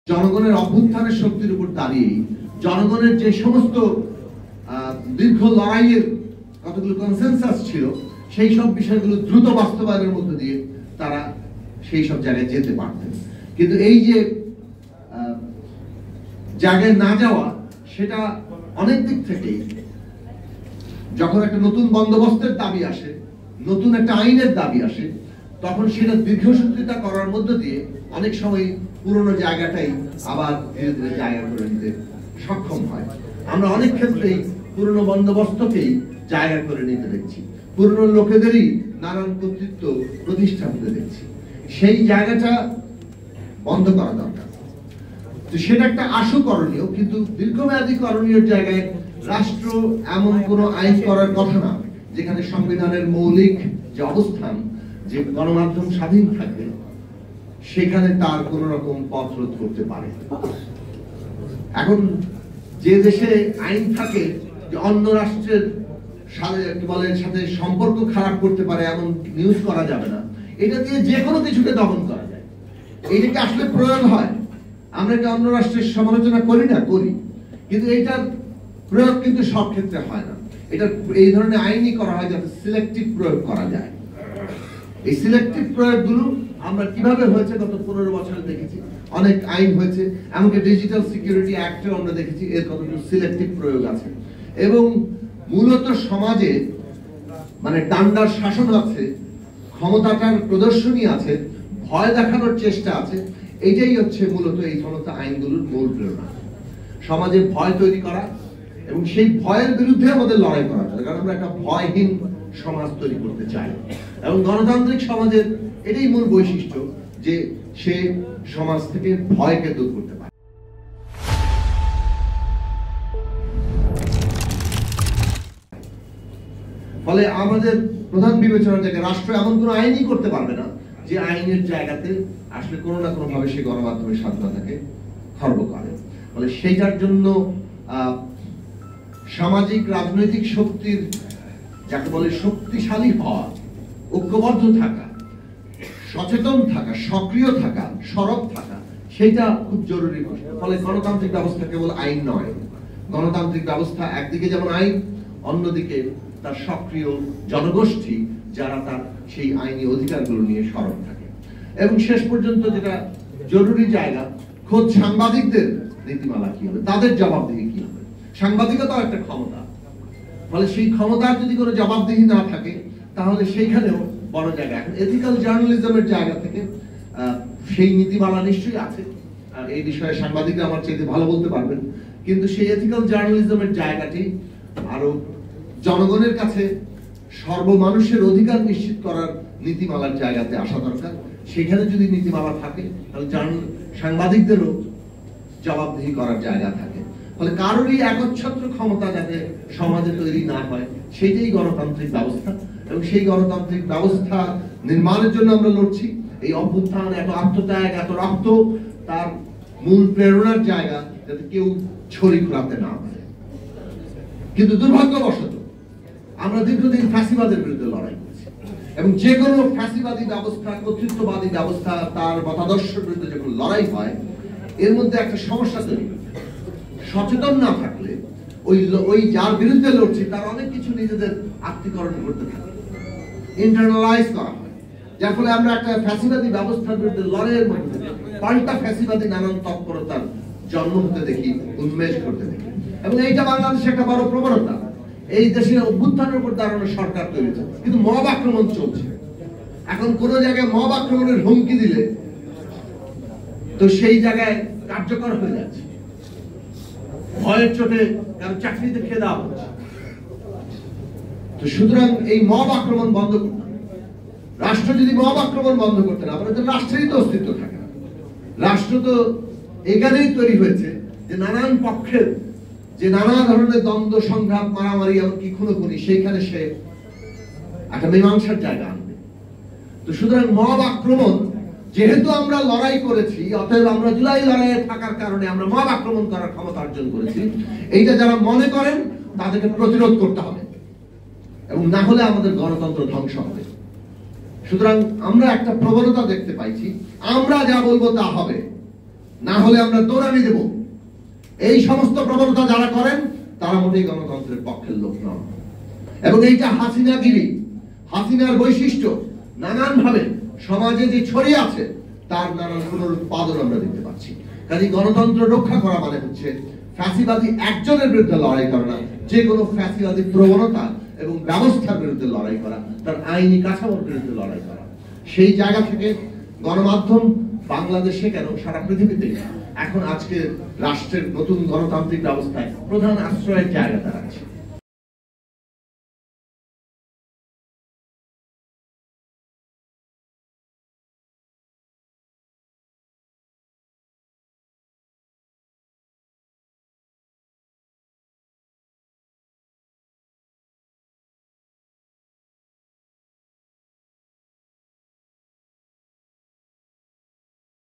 জনগণের অভ্যুত্থানের শক্তির উপর দাঁড়িয়ে জনগণের যে সমস্ত দীর্ঘ লড়াইয়ের কতগুলো কনসেনসাস ছিল সেই সব বিষয়গুলো দ্রুত বাস্তবায়নের মধ্যে দিয়ে তারা সেই সব জায়গায় যেতে পারতেন। কিন্তু এই যে জায়গায় না যাওয়া, সেটা অনেক দিক থেকেই যখন একটা নতুন বন্দোবস্তের দাবি আসে, নতুন একটা আইনের দাবি আসে, তখন সেটা দীর্ঘসূত্রিতা করার মধ্য দিয়ে অনেক সময় পুরনো জায়গাটাই আবার ধীরে ধীরে জায়গা করে নিতে সক্ষম হয়। আমরা অনেক ক্ষেত্রেই পুরনো বন্দোবস্তকেই জায়গা করে নিতে দেখছি, পুরনো লোকেদেরই নানান কর্তৃত্ব প্রতিষ্ঠা হতে দেখছি। সেই জায়গাটা বন্ধ করা দরকার। তো সেটা একটা আশু করণীয়, কিন্তু দীর্ঘমেয়াদী করণীয় জায়গায় রাষ্ট্র এমন কোনো আইন করার কথা না যেখানে সংবিধানের মৌলিক যে অবস্থান, যে গণমাধ্যম স্বাধীন থাকে, সেখানে তার কোন রকম পথ রোধ করতে পারে। এখন যে দেশে আইন থাকে যে অন্য রাষ্ট্রের সাথে সম্পর্ক খারাপ করতে পারে এমন নিউজ করা যাবে না, এটা দিয়ে যে কোনো কিছুকে দমন করা যায়। এইটাকে আসলে প্রয়োগ হয়। আমরা কি অন্য রাষ্ট্রের সমালোচনা করি না? করি, কিন্তু এইটার প্রয়োগ কিন্তু সব ক্ষেত্রে হয় না। এটা এই ধরনের আইনই করা হয় যাতে সিলেক্টিভ প্রয়োগ করা যায়। এই সিলেক্টিভ প্রয়োগগুলো আমরা কিভাবে হয়েছে গত 15 বছরে দেখেছি। অনেক আইন হয়েছে, এমনকি ডিজিটাল সিকিউরিটি অ্যাক্টেও আমরা দেখেছি এর কতগুলো সিলেক্টিভ প্রয়োগ আছে। এবং মূলত সমাজে মানে ডান্ডার শাসন আছে, ক্ষমতাটার প্রদর্শনী আছে, ভয় দেখানোর চেষ্টা আছে। এইটাই হচ্ছে মূলত এই সমস্ত আইনগুলোর মূল প্রেরণা। সমাজে ভয় তৈরি করা এবং সেই ভয়ের বিরুদ্ধে আমাদের লড়াই করা যায়, কারণ আমরা একটা ভয়হীন সমাজ তৈরি করতে চাই। এবং গণতান্ত্রিক সমাজের এটাই মূল বৈশিষ্ট্য যে সে সমাজ থেকে ভয়কে দূর করতে পারে। ফলে আমাদের প্রধান বিবেচনার জায়গায় রাষ্ট্র এমন কোনো আইনই করতে পারবে না যে আইনের জায়গাতে আসলে কোনো না কোনো ভাবে সে গণমাধ্যমের স্বাধীনতাকে খর্ব করে। ফলে সেইটার জন্য সামাজিক রাজনৈতিক শক্তির, যাকে বলে শক্তিশালী হওয়া, ঐক্যবদ্ধ থাকা, সচেতন থাকা, সক্রিয় থাকা, সরব থাকা, সেটা খুব জরুরি। ফলে গণতান্ত্রিক ব্যবস্থা কেবল আইন নয়। গণতান্ত্রিক ব্যবস্থা একদিকে যেমন আইন, অন্যদিকে তার সক্রিয় জনগোষ্ঠী যারা তার সেই আইনি অধিকারগুলো নিয়ে সরব থাকে। এবং শেষ পর্যন্ত যেটা জরুরি জায়গা, খোদ সাংবাদিকদের নীতিমালা কি হবে, তাদের জবাবদিহি কি হবে। সাংবাদিকতাও একটা ক্ষমতা। ফলে সেই ক্ষমতার যদি কোনো জবাবদিহি না থাকে তাহলে সেইখানেও বড় জায়গা। এখন এথিক্যাল জার্নালিজমের জায়গা থেকে সেই নীতিমালা নিশ্চয়ই আছে, আর এই বিষয়ে সাংবাদিকরা আমার চাইতে ভালো বলতে পারবেন। কিন্তু সেই এথিক্যাল জার্নালিজমের জায়গাটি আরো জনগণের কাছে সর্বমানুষের অধিকার নিশ্চিত করার নীতিমালার জায়গাতে আসা দরকার। সেখানে যদি নীতিমালা থাকে তাহলে সাংবাদিকদেরও জবাবদিহি করার জায়গা থাকে। ফলে কারোরই একচ্ছত্র ক্ষমতা যাতে সমাজে তৈরি না হয়, সেটাই গণতান্ত্রিক ব্যবস্থা। এবং সেই গণতান্ত্রিক ব্যবস্থা নির্মাণের জন্য আমরা লড়ছি। এই অভ্যুত্থান, এত আত্মত্যাগ, এত রক্ত, তার মূল প্রেরণার জায়গা যাতে কেউ ছড়ি ঘোরাতে না পারে। কিন্তু দুর্ভাগ্যবশত আমরা দীর্ঘদিন ফ্যাসিবাদের বিরুদ্ধে লড়াই করছি, এবং যে কোনো ফ্যাসিবাদী ব্যবস্থা, কর্তৃত্ববাদী ব্যবস্থা, তার মতাদর্শের বিরুদ্ধে যখন লড়াই হয়, এর মধ্যে একটা সমস্যা তৈরি হয়। সচেতন না থাকলে ওই যার বিরুদ্ধে লড়ছি তার অনেক কিছু নিজেদের আত্মীকরণ করতে থাকে, ইন্টারনালাইজ করা হয়, যার ফলে আমরা একটা ফ্যাসিবাদী ব্যবস্থার বিরুদ্ধে লড়াইয়ের মধ্যে পাল্টা ফ্যাসিবাদী নানান তৎপরতার জন্ম হতে দেখি, উন্মেষ করতে দেখি। এবং এইটা বাংলাদেশে একটা বড় প্রবণতা। এই দেশে অভ্যুত্থানের উপর দাঁড়ানো সরকার তৈরি হচ্ছে, কিন্তু মব আক্রমণ চলছে। এখন কোন জায়গায় মব আক্রমণের হুমকি দিলে তো সেই জায়গায় কার্যকর হয়ে যাচ্ছে, ভয়ের চোটে কারো চাকরিতে খেয়ে দেওয়া হচ্ছে। তো সুতরাং এই মব আক্রমণ বন্ধ করতে হবে। রাষ্ট্র যদি মব আক্রমণ বন্ধ করতে না পারে, তো রাষ্ট্রেরই তো অস্তিত্ব থাকে না। রাষ্ট্র তো এখানেই তৈরি হয়েছে যে নানান পক্ষের যে নানা ধরনের দ্বন্দ্ব, সংঘাত, মারামারি, এমনকি খুনোখুনি, সেইখানে সে একটা মীমাংসার জায়গা আনবে। তো সুতরাং মব আক্রমণ, যেহেতু আমরা লড়াই করেছি, অতএব আমরা জুলাই লড়াইয়ে থাকার কারণে আমরা মব আক্রমণ করার ক্ষমতা অর্জন করেছি, এইটা যারা মনে করেন তাদেরকে প্রতিরোধ করতে হবে, এবং না হলে আমাদের গণতন্ত্র ধ্বংস হবে। সুতরাং আমরা একটা প্রবণতা দেখতে পাইছি, আমরা যা বলবো তা হবে, না হলে আমরা দৌড়ানি দেব। এই সমস্ত প্রবণতা যারা করেন তারা মোটেই গণতন্ত্রের পক্ষের লোক নন। এবং এইটা হাসিনাগিরি, হাসিনার বৈশিষ্ট্য নানান ভাবে সমাজে যে ছড়িয়ে আছে তার নানান পুনরুৎপাদন আমরা দেখতে পাচ্ছি। কাজে গণতন্ত্র রক্ষা করা মানে হচ্ছে ফ্যাসিবাদী একজনের বিরুদ্ধে লড়াই করা না, যে কোনো ফ্যাসিবাদী প্রবণতা এবং ব্যবস্থার বিরুদ্ধে লড়াই করা, তার আইনি কাঠামোর বিরুদ্ধে লড়াই করা। সেই জায়গা থেকে গণমাধ্যম বাংলাদেশে কেন সারা পৃথিবীতে এখন আজকে রাষ্ট্রের নতুন গণতান্ত্রিক ব্যবস্থায় প্রধান আশ্রয়ের জায়গা দাঁড়াচ্ছে।